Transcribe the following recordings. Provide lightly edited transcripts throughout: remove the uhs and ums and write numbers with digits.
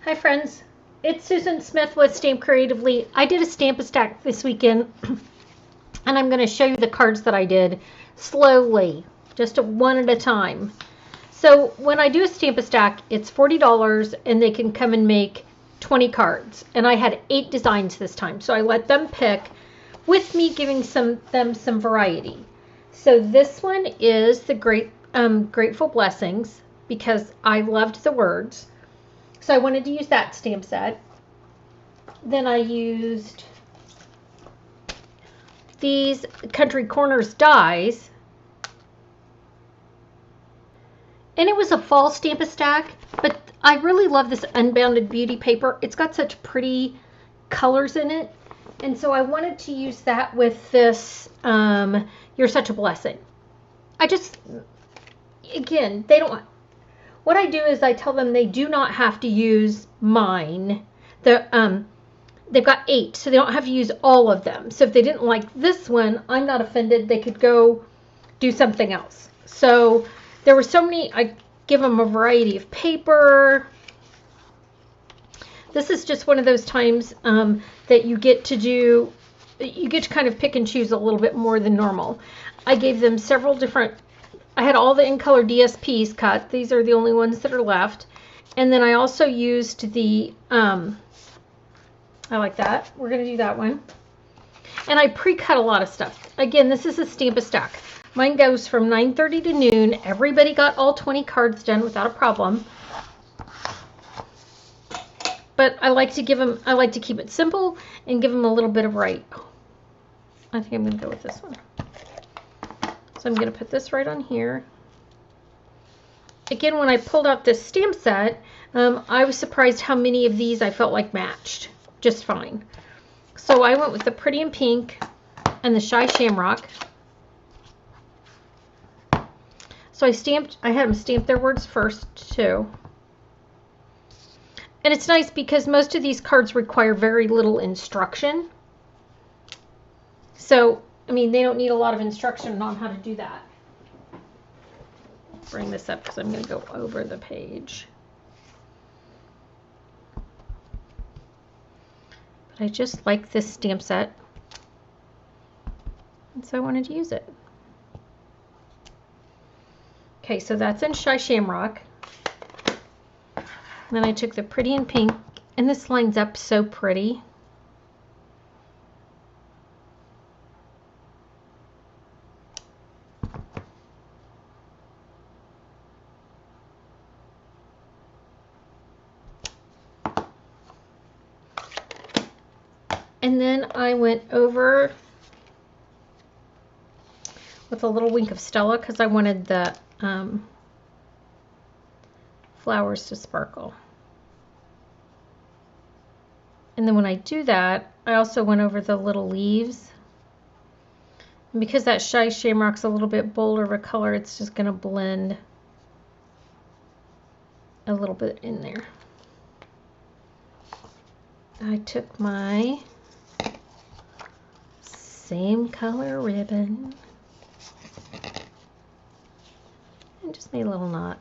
Hi friends, it's Susan Smith with Stamp Creatively. I did a stamp a stack this weekend and I'm going to show you the cards that I did slowly, just one at a time. So when I do a stamp a stack, it's $40 and they can come and make 20 cards. And I had 8 designs this time, so I let them pick with me giving them some variety. So this one is the Grateful Blessings because I loved the words. So I wanted to use that stamp set. Then I used these Country Corners dies. And it was a fall stamp a stack, but I really love this Unbounded Beauty paper. It's got such pretty colors in it. And so I wanted to use that with this You're Such a Blessing. Again, they don't... What I do is I tell them they do not have to use mine. They've got 8, so they don't have to use all of them. So if they didn't like this one, I'm not offended. They could go do something else. So there were so many. I give them a variety of paper. This is just one of those times that you get to kind of pick and choose a little bit more than normal. I gave them several different. I had all the in color DSPs cut. These are the only ones that are left. And then I also used the, I like that. We're going to do that one. And I pre-cut a lot of stuff. Again, this is a stamp a stack. Mine goes from 9:30 to noon. Everybody got all 20 cards done without a problem. But I like to keep it simple and give them a little bit of variety. I think I'm going to go with this one. So I'm going to put this right on here. Again, when I pulled out this stamp set, I was surprised how many of these I felt like matched just fine. So I went with the Pretty in Pink and the Shy Shamrock. So I had them stamp their words first too. And it's nice because most of these cards require very little instruction. So I mean, they don't need a lot of instruction on how to do that. Bring this up because I'm going to go over the page. But I just like this stamp set. And so I wanted to use it. Okay, so that's in Shy Shamrock. And then I took the Pretty in Pink, and this lines up so pretty. And then I went over with a little wink of Stella because I wanted the flowers to sparkle. And then when I do that, I also went over the little leaves. And because that Shy Shamrock's a little bit bolder of a color, it's just going to blend a little bit in there. I took my same color ribbon and just made a little knot.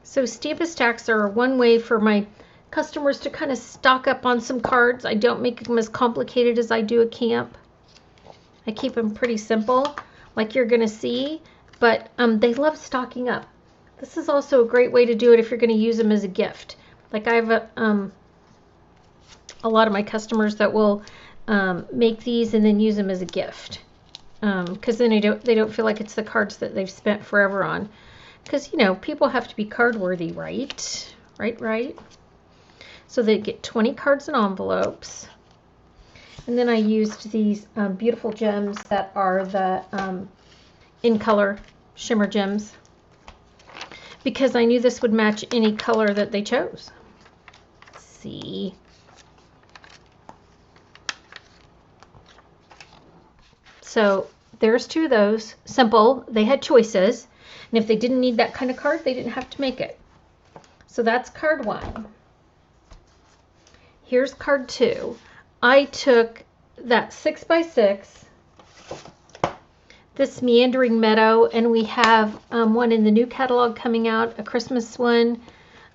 So stamp a stacks are one way for my customers to kind of stock up on some cards. I don't make them as complicated as I do a camp. I keep them pretty simple, like you're going to see, but they love stocking up. This is also a great way to do it if you're going to use them as a gift. Like I have a lot of my customers that will make these and then use them as a gift, because then they don't feel like it's the cards that they've spent forever on. Because you know, people have to be card worthy, right? Right. So they get 20 cards in envelopes. And then I used these beautiful gems that are the in color shimmer gems, because I knew this would match any color that they chose. Let's see. So there's 2 of those. Simple. They had choices. And if they didn't need that kind of card, they didn't have to make it. So that's card 1. Here's card 2. I took that 6x6 This Meandering Meadow, and we have one in the new catalog coming out, a Christmas one.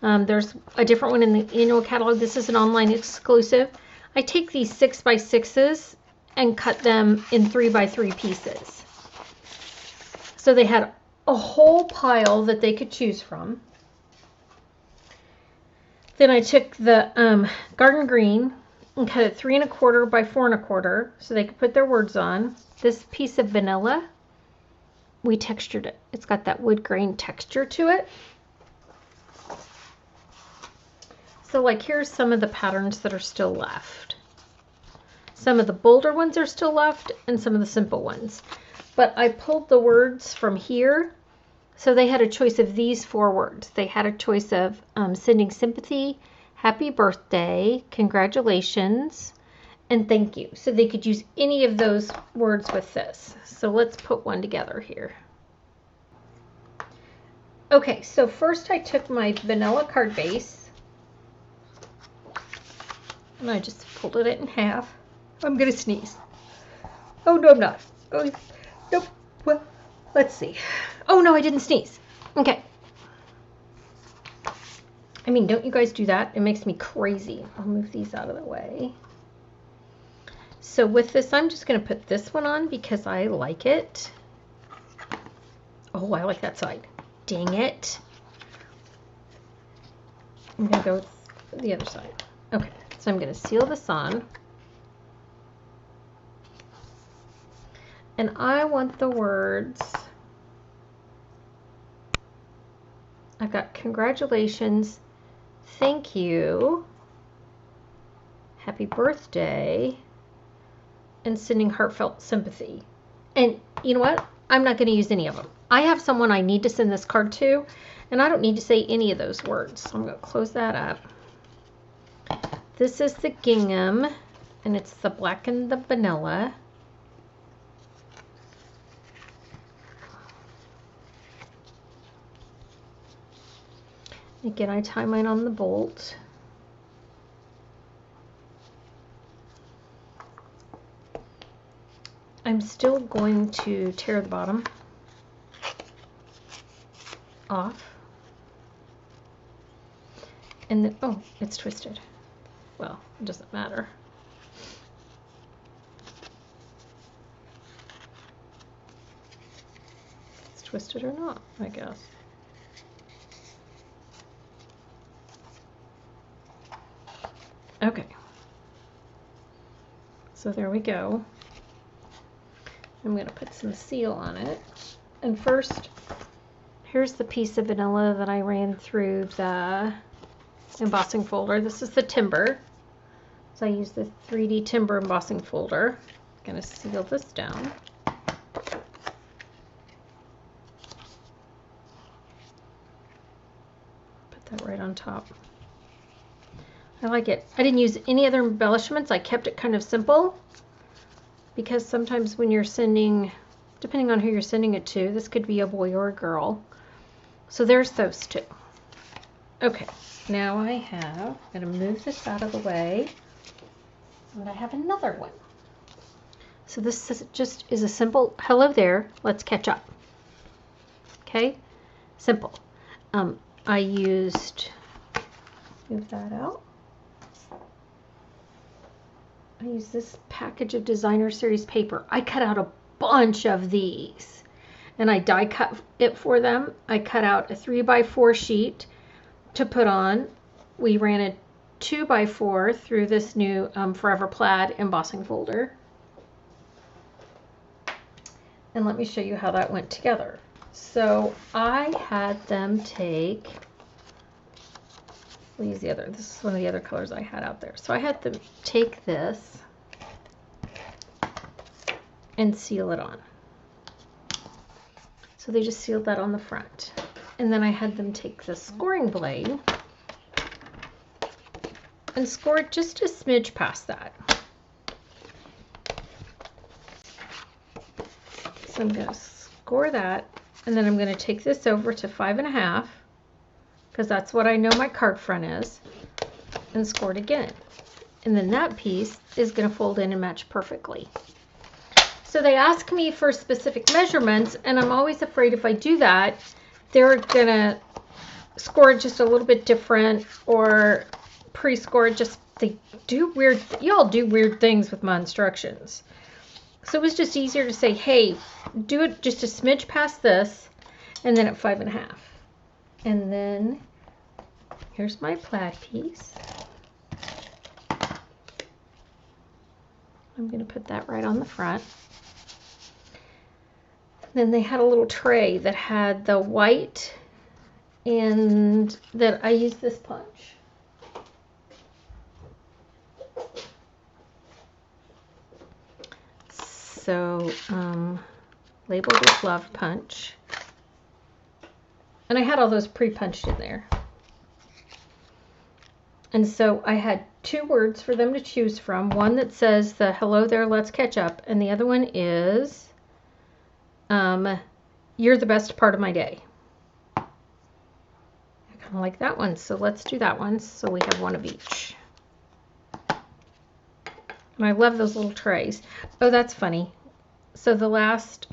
There's a different one in the annual catalog. This is an online exclusive. I take these 6x6s and cut them in 3x3 pieces. So they had a whole pile that they could choose from. Then I took the garden green and cut it 3 1/4 by 4 1/4 so they could put their words on. This piece of vanilla, we textured it. It's got that wood grain texture to it. So like here's some of the patterns that are still left. Some of the bolder ones are still left and some of the simple ones. But I pulled the words from here. So they had a choice of these 4 words. They had a choice of sending sympathy, happy birthday, congratulations, and thank you. So they could use any of those words with this. So let's put one together here. Okay, so first I took my vanilla card base and I just folded it in half. I'm gonna sneeze. Oh no, I'm not. Oh, nope. Well, let's see. Oh no, I didn't sneeze. Okay. I mean, don't you guys do that? It makes me crazy. I'll move these out of the way. So with this, I'm just going to put this one on because I like it. Oh, I like that side. Dang it. I'm going to go with the other side. Okay, so I'm going to seal this on. And I want the words. I've got congratulations, thank you, happy birthday, and sending heartfelt sympathy. And you know what? I'm not going to use any of them. I have someone I need to send this card to, and I don't need to say any of those words. So I'm going to close that up. This is the gingham, and it's the black and the vanilla. Again, I tie mine on the bolt. I'm still going to tear the bottom off. And then, oh, it's twisted. Well, it doesn't matter. It's twisted or not, I guess. Okay, so there we go. I'm going to put some seal on it. And first, here's the piece of vanilla that I ran through the embossing folder. This is the timber. So I use the 3D timber embossing folder. I'm going to seal this down. Put that right on top. I like it. I didn't use any other embellishments. I kept it kind of simple because sometimes when you're sending, depending on who you're sending it to, this could be a boy or a girl. So there's those two. Okay, now I'm going to move this out of the way, and I have another one. So this is a simple, hello there, let's catch up. Okay, simple. I used, move that out. I use this package of Designer Series paper. I cut out a bunch of these and I die cut it for them. I cut out a 3x4 sheet to put on. We ran a 2x4 through this new Forever Plaid embossing folder. And let me show you how that went together. So I had them take, we'll use the other, this is one of the other colors I had out there. So I had them take this and seal it on. So they just sealed that on the front. And then I had them take the scoring blade and score it just a smidge past that. So I'm going to score that, and then I'm going to take this over to 5.5, because that's what I know my card front is, and score it again. And then that piece is going to fold in and match perfectly. So they ask me for specific measurements, and I'm always afraid if I do that, they're gonna score it just a little bit different or pre-score it. Just they do weird. Y'all do weird things with my instructions. So it was just easier to say, hey, do it just a smidge past this, and then at 5.5. And then here's my plaid piece. I'm going to put that right on the front. Then they had a little tray that had the white, and that I used this punch. So labeled with love punch. And I had all those pre-punched in there. And so I had 2 words for them to choose from. One that says the hello there, let's catch up. And the other one is you're the best part of my day. I kind of like that one. So let's do that one. So we have one of each. And I love those little trays. Oh, that's funny. So the last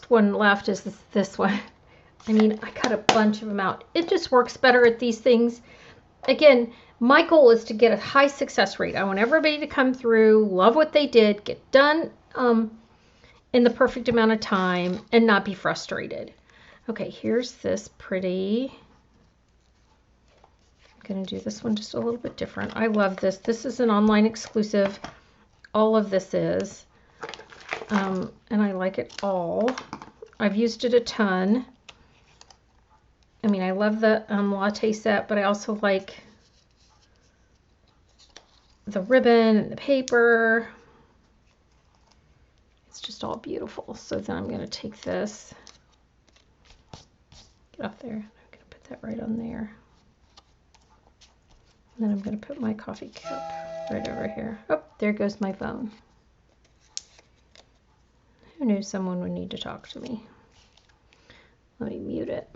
one left is this one. I mean, I cut a bunch of them out. It just works better at these things. Again, my goal is to get a high success rate. I want everybody to come through, love what they did, get done in the perfect amount of time, and not be frustrated. Okay, here's this pretty. I'm going to do this one just a little bit different. I love this. This is an online exclusive. All of this is. And I like it all. I've used it a ton. I mean, I love the latte set, but I also like the ribbon and the paper. It's just all beautiful. So then I'm going to take this. Get up there. I'm going to put that right on there. And then I'm going to put my coffee cup right over here. Oh, there goes my phone. Who knew someone would need to talk to me? Let me mute it.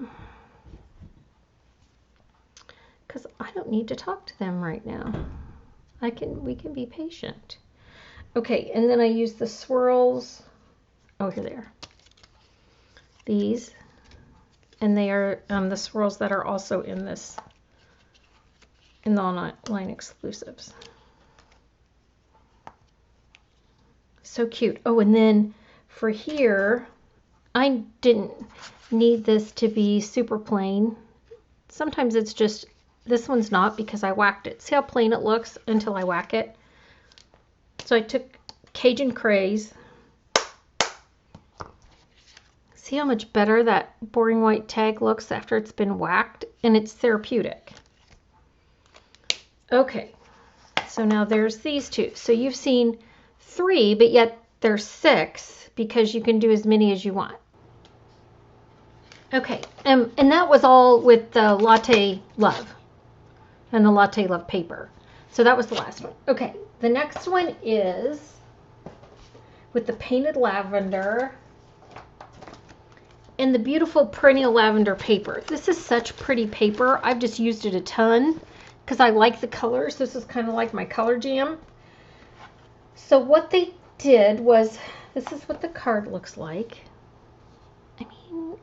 Because I don't need to talk to them right now. We can be patient. Okay, and then I use the swirls. Oh, here they are. These. And they are the swirls that are also in this. In the online exclusives. So cute. Oh, and then for here, I didn't need this to be super plain. Sometimes it's just, this one's not because I whacked it. See how plain it looks until I whack it? So I took Cajun Craze. See how much better that boring white tag looks after it's been whacked? And it's therapeutic. Okay, so now there's these 2. So you've seen 3, but yet there's 6 because you can do as many as you want. Okay, and that was all with the Latte Love and the Latte Love paper. So that was the last one. Okay, the next one is with the painted lavender and the beautiful perennial lavender paper. This is such pretty paper. I've just used it a ton because I like the colors. This is kind of like my color jam. So what they did was, this is what the card looks like. I mean,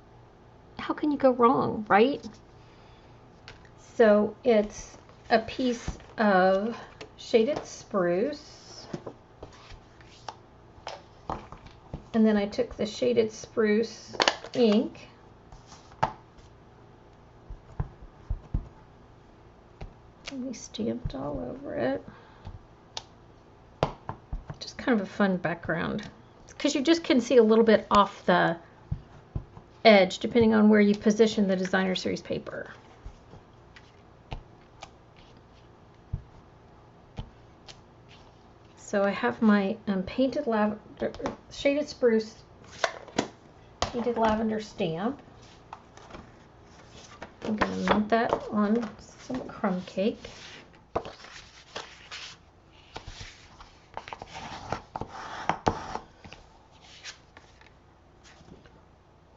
how can you go wrong, right? So it's a piece of shaded spruce. And then I took the shaded spruce ink. And we stamped all over it. Just kind of a fun background. Because you just can see a little bit off the edge depending on where you position the designer series paper. So I have my painted lavender, shaded spruce, painted lavender stamp. I'm going to mount that on some crumb cake.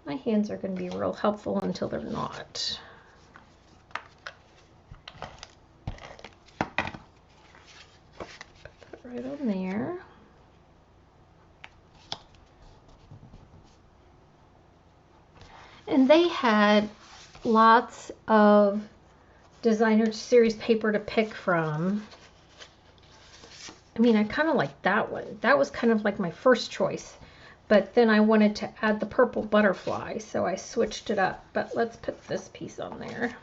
My hands are going to be real helpful until they're not. right on there. And they had lots of designer series paper to pick from. I mean, I kind of like that one. That was kind of like my first choice. But then I wanted to add the purple butterfly, so I switched it up. But let's put this piece on there.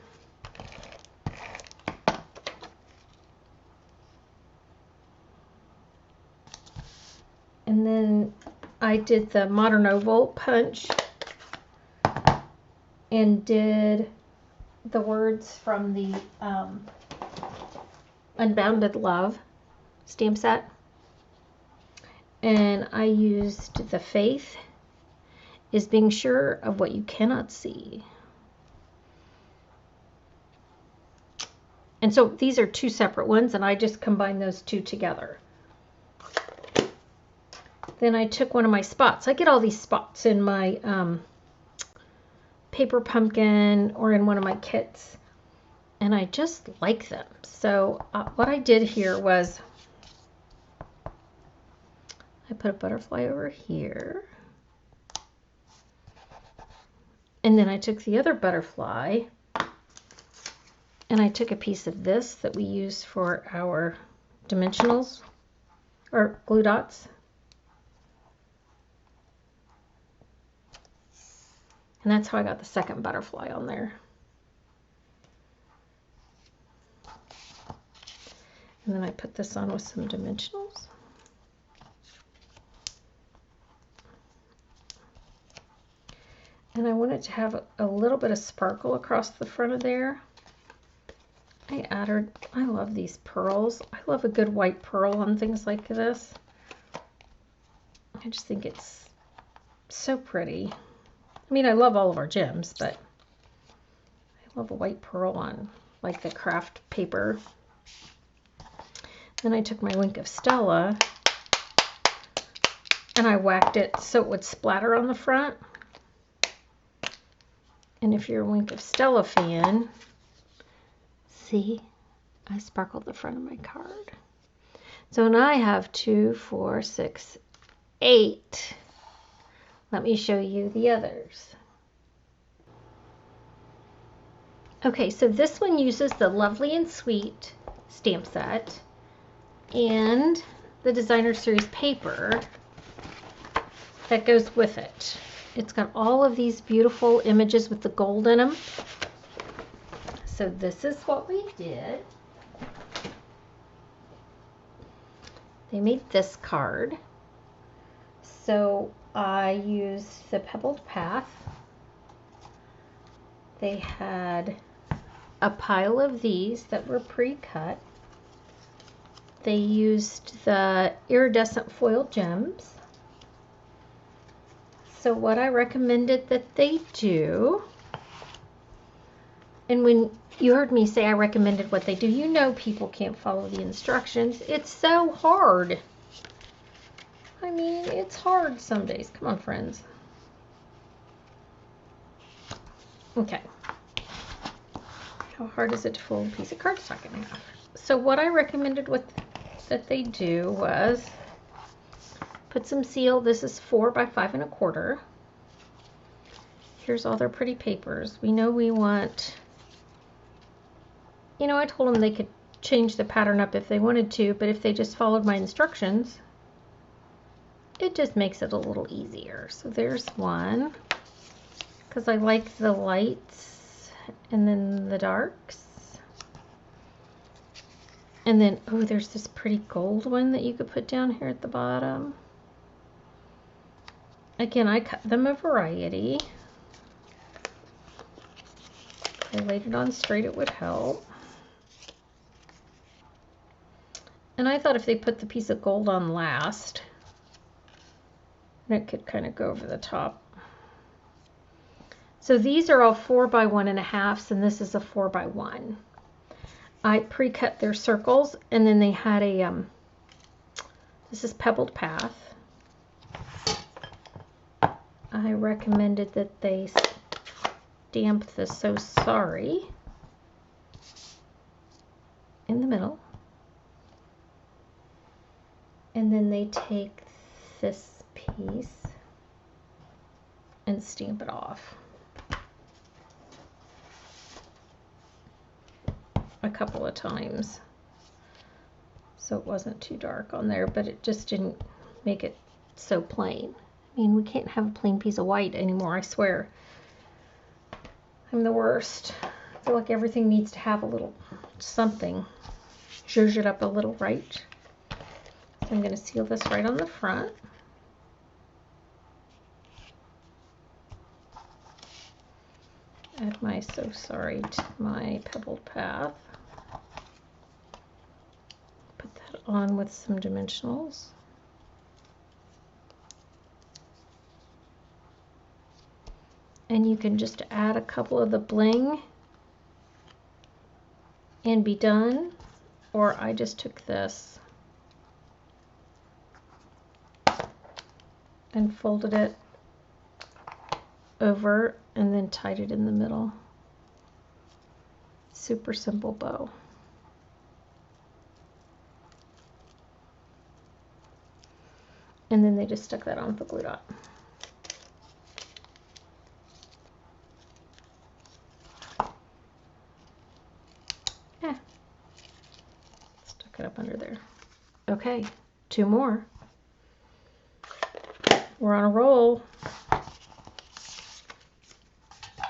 And then I did the Modern Oval punch and did the words from the Unbounded Love stamp set. And I used the faith is being sure of what you cannot see. And so these are two separate ones, and I just combined those two together. Then I took one of my spots. I get all these spots in my paper pumpkin or in one of my kits, and I just like them. So what I did here was I put a butterfly over here, and then I took the other butterfly and I took a piece of this that we use for our dimensionals or glue dots. And that's how I got the second butterfly on there. And then I put this on with some dimensionals. And I wanted to have a little bit of sparkle across the front of there. I love these pearls. I love a good white pearl on things like this. I just think it's so pretty. I mean, I love all of our gems, but I love a white pearl on like the craft paper. Then I took my Wink of Stella and I whacked it so it would splatter on the front. And if you're a Wink of Stella fan, see, I sparkled the front of my card. So now I have 2, 4, 6, 8. Let me show you the others. Okay, so this one uses the Lovely and Sweet stamp set and the Designer Series paper that goes with it. It's got all of these beautiful images with the gold in them. So this is what we did. They made this card. So I used the Pebbled Path. They had a pile of these that were pre-cut. They used the iridescent foil gems. So what I recommended that they do, and when you heard me say I recommended what they do, you know people can't follow the instructions. It's so hard. I mean, it's hard some days. Come on, friends. Okay. How hard is it to fold a piece of cardstock in half? So what I recommended that they do was put some seal. This is 4 by 5 1/4. Here's all their pretty papers. We know we want, you know, I told them they could change the pattern up if they wanted to, but if they just followed my instructions, it just makes it a little easier. So there's one, because I like the lights and then the darks. And then, oh, there's this pretty gold one that you could put down here at the bottom. Again, I cut them a variety. I laid it on straight, it would help. And I thought if they put the piece of gold on last, it could kind of go over the top. So these are all 4 by 1 1/2, and this is a 4 by 1. I pre-cut their circles, and then they had a, this is Pebbled Path. I recommended that they stamp the So Sorry in the middle. And then they take this piece and stamp it off a couple of times. So it wasn't too dark on there, but it just didn't make it so plain. I mean, we can't have a plain piece of white anymore, I swear. I'm the worst. I feel like everything needs to have a little something. Zhuzh it up a little, right? So I'm going to seal this right on the front. Add my So Sorry to my pebbled path. Put that on with some dimensionals. And you can just add a couple of the bling and be done. Or I just took this and folded it over and then tied it in the middle. Super simple bow. And then they just stuck that on with the glue dot. Stuck it up under there. Okay, 2 more. We're on a roll.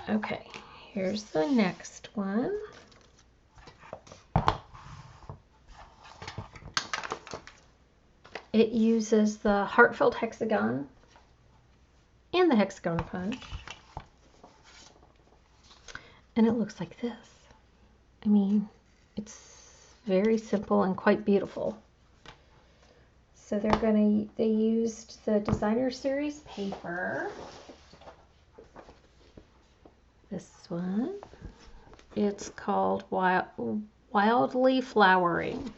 Okay, here's the next one. It uses the Heartfelt Hexagon and the Hexagon Punch. And it looks like this. I mean, it's very simple and quite beautiful. So they used the Designer Series paper. This one. It's called Wildly Flowering.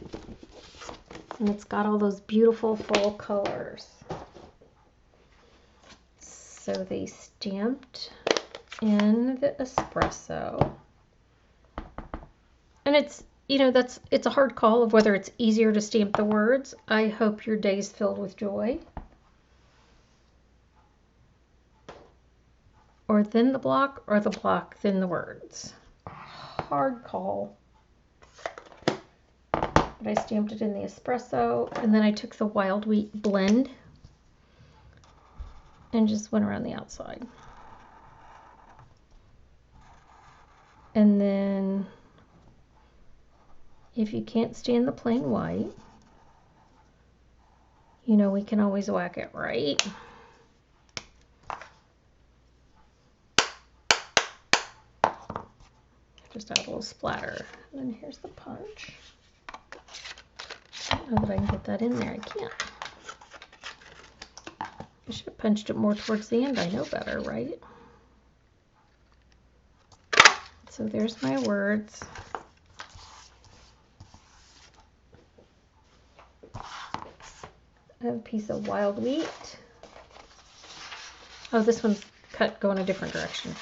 And it's got all those beautiful fall colors. So they stamped in the espresso. And it's, you know, it's a hard call of whether it's easier to stamp the words. I hope your day's filled with joy. Or then the block, or the block, then the words. Hard call. But I stamped it in the espresso, and then I took the wild wheat blend and just went around the outside. And then if you can't stand the plain white, you know, we can always whack it, right? Just add a little splatter. And then here's the punch. I don't know that I can get that in there. I can't. I should have punched it more towards the end. I know better, right? So there's my words. I have a piece of wild wheat. Oh, this one's cut going a different direction.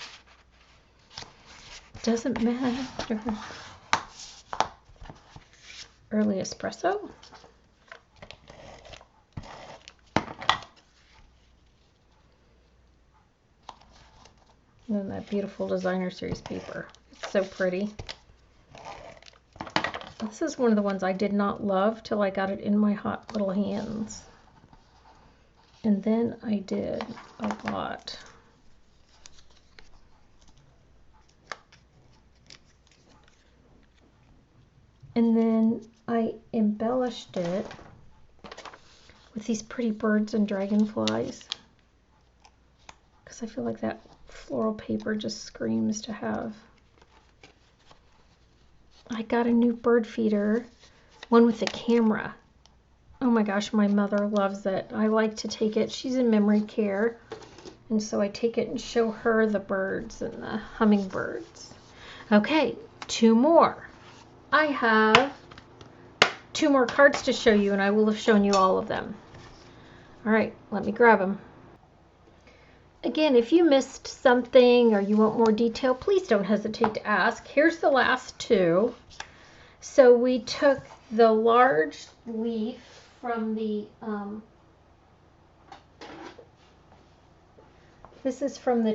Doesn't matter. Early espresso. And then that beautiful Designer Series paper. It's so pretty. This is one of the ones I did not love till I got it in my hot little hands. And then I did a lot. And then I embellished it with these pretty birds and dragonflies. Because I feel like that floral paper just screams to have. I got a new bird feeder, one with a camera. Oh my gosh, my mother loves it. I like to take it. She's in memory care. And so I take it and show her the birds and the hummingbirds. Okay, 2 more. I have 2 more cards to show you, and I will have shown you all of them. All right, let me grab them. Again, if you missed something or you want more detail, please don't hesitate to ask. Here's the last 2. So we took the large leaf from the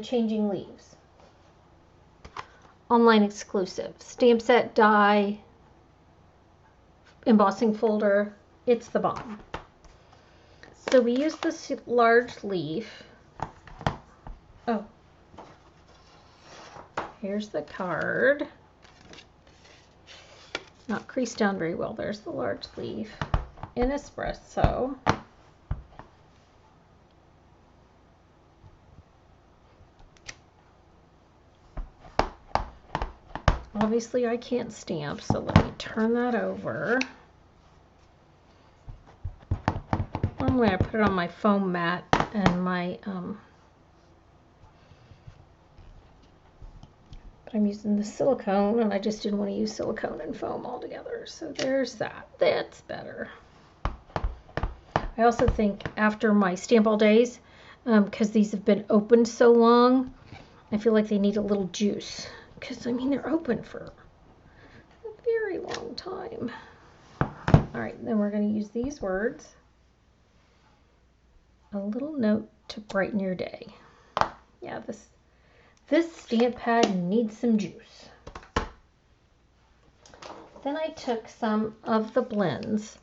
Changing Leaves. Online exclusive. Stamp set, die, embossing folder. It's the bomb. So we use this large leaf. Oh. Here's the card. Not creased down very well. There's the large leaf in espresso. Obviously I can't stamp, so let me turn that over. Normally I put it on my foam mat and my but I'm using the silicone, and I just didn't want to use silicone and foam all together. So there's that. That's better. I also think after my stamp all days, because these have been opened so long, I feel like they need a little juice. Because, I mean, they're open for a very long time. All right, then we're going to use these words. A little note to brighten your day. Yeah, this stamp pad needs some juice. Then I took some of the blends.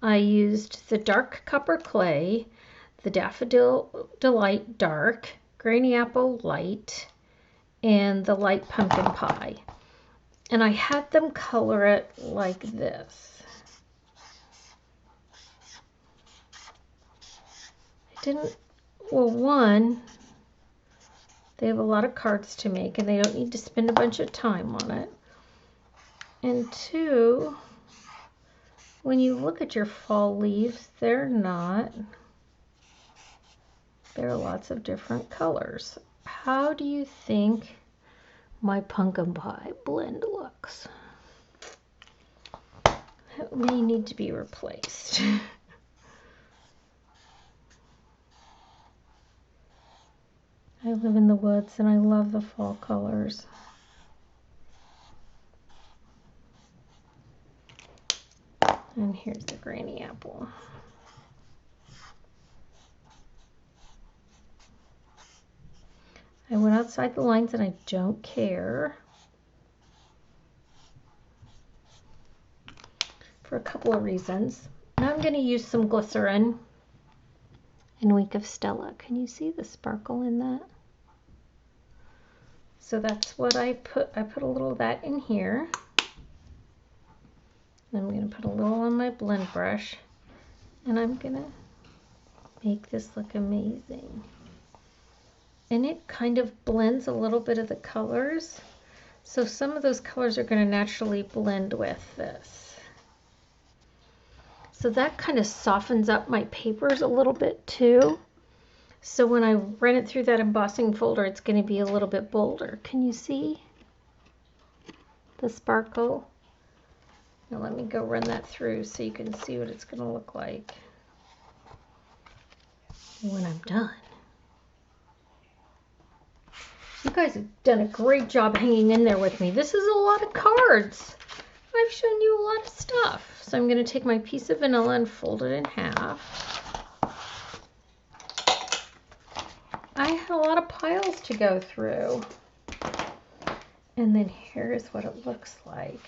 I used the dark copper clay, the Daffodil Delight Dark, Granny Apple Light, and the light pumpkin pie. And I had them color it like this. One, they have a lot of cards to make and they don't need to spend a bunch of time on it. And two, when you look at your fall leaves, there are lots of different colors. How do you think my pumpkin pie blend looks? It may need to be replaced. I live in the woods and I love the fall colors. And here's the Granny Apple. I went outside the lines and I don't care. For a couple of reasons. Now I'm going to use some glycerin and Week of Stella. Can you see the sparkle in that? So that's what I put. I put a little of that in here. I'm going to put a little on my blend brush. And I'm going to make this look amazing. And it kind of blends a little bit of the colors. So some of those colors are going to naturally blend with this. So that kind of softens up my papers a little bit too. So when I run it through that embossing folder, it's going to be a little bit bolder. Can you see the sparkle? Now let me go run that through so you can see what it's going to look like when I'm done. You guys have done a great job hanging in there with me. This is a lot of cards. I've shown you a lot of stuff. So I'm going to take my piece of vanilla and fold it in half. I had a lot of piles to go through. And then here's what it looks like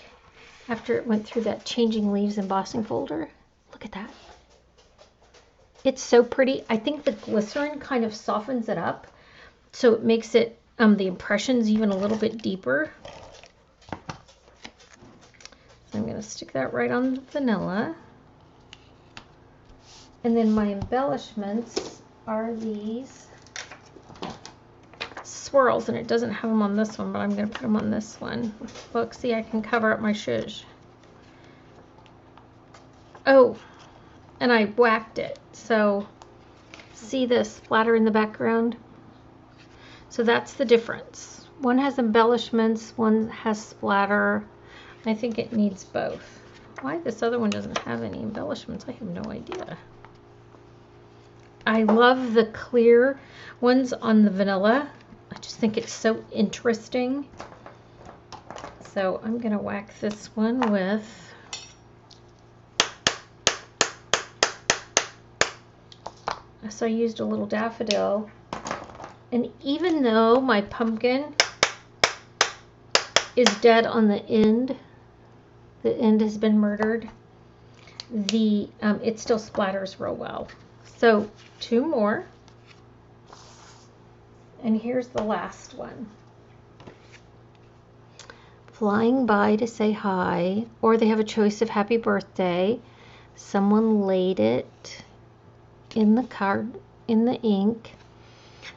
after it went through that Changing Leaves embossing folder. Look at that. It's so pretty. I think the glycerin kind of softens it up, so it makes it the impressions even a little bit deeper. So I'm going to stick that right on the vanilla. And then my embellishments are these swirls, and it doesn't have them on this one, but I'm going to put them on this one. Look, see, I can cover up my shush. Oh, and I whacked it. So see the splatter in the background? So that's the difference. One has embellishments, one has splatter. I think it needs both. Why this other one doesn't have any embellishments, I have no idea. I love the clear ones on the vanilla. I just think it's so interesting. So I'm going to whack this one with So I used a little daffodil. And even though my pumpkin is dead on the end has been murdered, it still splatters real well. So 2 more. And here's the last one. Flying by to say hi, or they have a choice of happy birthday. Someone laid it in the card, in the ink.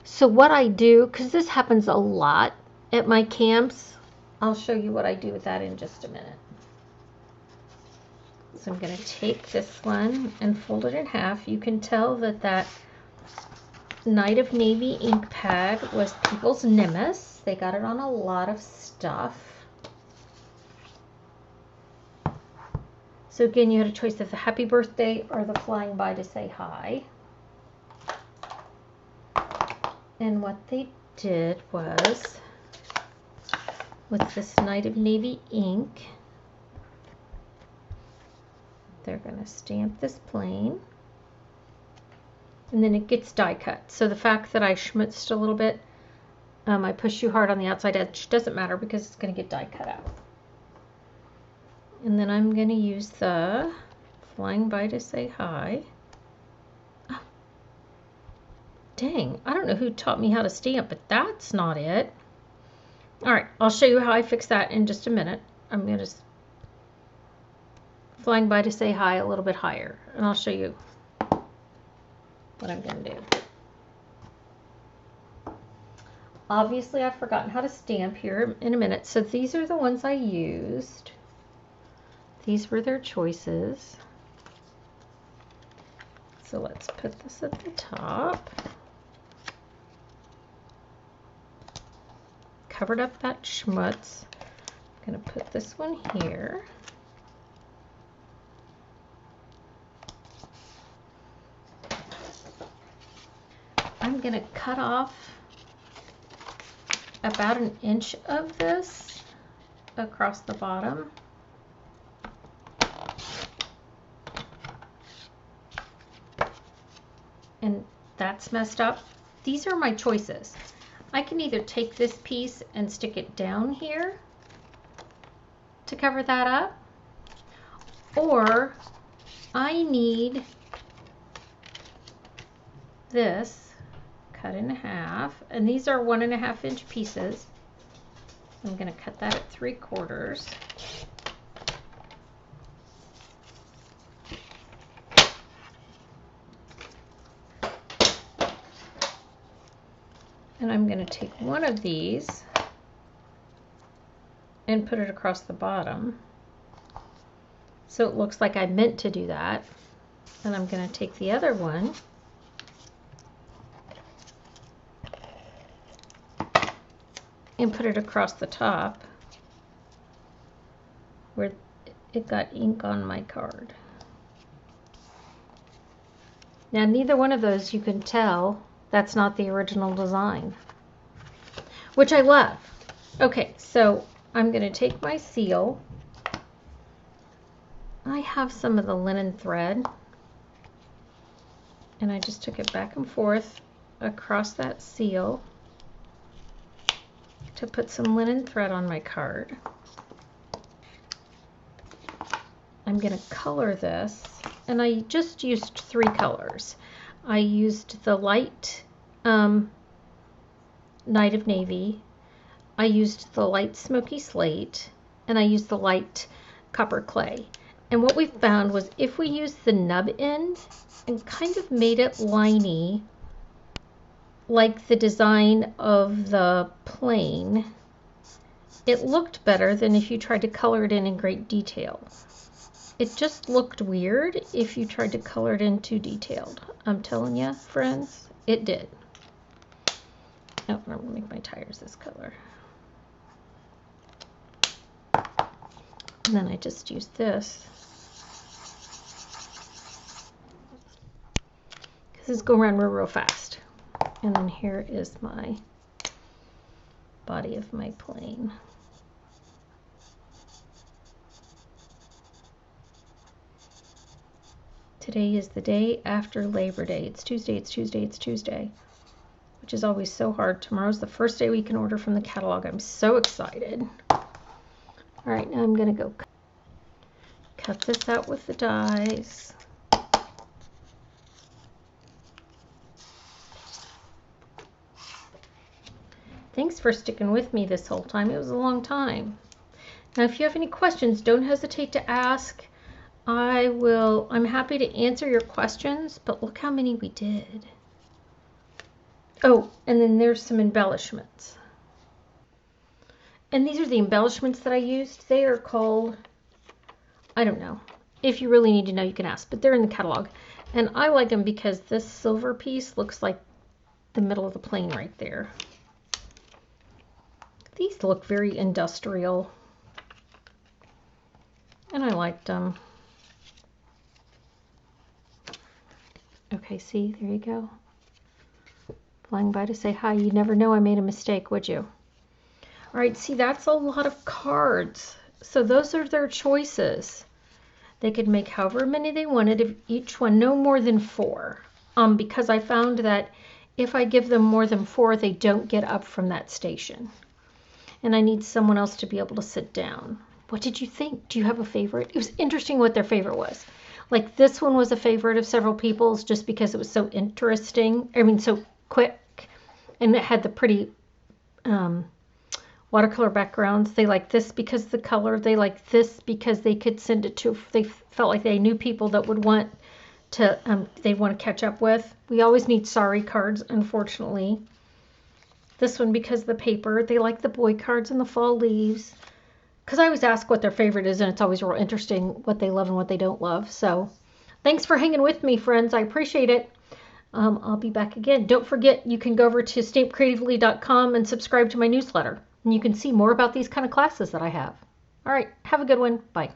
So what I do, because this happens a lot at my camps, I'll show you what I do with that in just a minute. So I'm going to take this one and fold it in half. You can tell that that Night of Navy ink pad was people's nemesis. They got it on a lot of stuff. So again, you had a choice of the happy birthday or the flying by to say hi. And what they did was, with this Night of Navy ink, they're going to stamp this plain. And then it gets die cut. So the fact that I schmutzed a little bit, I pushed too hard on the outside edge, doesn't matter because it's going to get die cut out. And then I'm going to use the flying by to say hi. Oh, dang, I don't know who taught me how to stamp, but that's not it. All right, I'll show you how I fix that in just a minute. I'm going to flying by to say hi a little bit higher, and I'll show you what I'm going to do. Obviously, I've forgotten how to stamp here in a minute, so these are the ones I used. These were their choices. So let's put this at the top. Covered up that schmutz. I'm going to put this one here. I'm going to cut off about 1 inch of this across the bottom. And that's messed up. These are my choices. I can either take this piece and stick it down here to cover that up, or I need this cut in half, and these are 1.5 inch pieces. I'm going to cut that at 3/4. And I'm going to take one of these and put it across the bottom so it looks like I meant to do that. And I'm going to take the other one and put it across the top where it got ink on my card. Now neither one of those, you can tell that's not the original design, which I love. Okay, so I'm going to take my seal. I have some of the linen thread, and I just took it back and forth across that seal to put some linen thread on my card. I'm going to color this, and I just used 3 colors. I used the light Night of Navy, I used the light Smoky Slate, and I used the light Copper Clay. And what we found was if we used the nub end and kind of made it liney, like the design of the plane, it looked better than if you tried to color it in great detail. It just looked weird if you tried to color it in too detailed. I'm telling you, friends, it did. Oh, I'm gonna make my tires this color. And then I just use this, because it's going around real fast. And then here is my body of my plane. Today is the day after Labor Day. It's Tuesday, it's Tuesday, it's Tuesday, which is always so hard. Tomorrow's the first day we can order from the catalog. I'm so excited. All right, now I'm going to go cut this out with the dies. Thanks for sticking with me this whole time. It was a long time. Now, if you have any questions, don't hesitate to ask. I'm happy to answer your questions, but look how many we did. Oh, and then there's some embellishments. And these are the embellishments that I used. They are called, I don't know. If you really need to know, you can ask, but they're in the catalog. And I like them because this silver piece looks like the middle of the plane right there. These look very industrial. And I liked them. Okay, see, there you go. Flying by to say hi. You never know I made a mistake, would you? All right, see, that's a lot of cards. So those are their choices. They could make however many they wanted of each one, no more than 4. Because I found that if I give them more than 4, they don't get up from that station. And I need someone else to be able to sit down. What did you think? Do you have a favorite? It was interesting what their favorite was. Like this one was a favorite of several people's just because it was so interesting. I mean, so quick. And it had the pretty watercolor backgrounds. They like this because of the color. They like this because they could send it to, they felt like they knew people that would want to, they'd want to catch up with. We always need sorry cards, unfortunately. This one because of the paper. They like the boy cards and the fall leaves. Because I always ask what their favorite is, and it's always real interesting what they love and what they don't love. So thanks for hanging with me, friends. I appreciate it. I'll be back again. Don't forget, you can go over to StampCreatively.com and subscribe to my newsletter. And you can see more about these kind of classes that I have. All right, have a good one. Bye.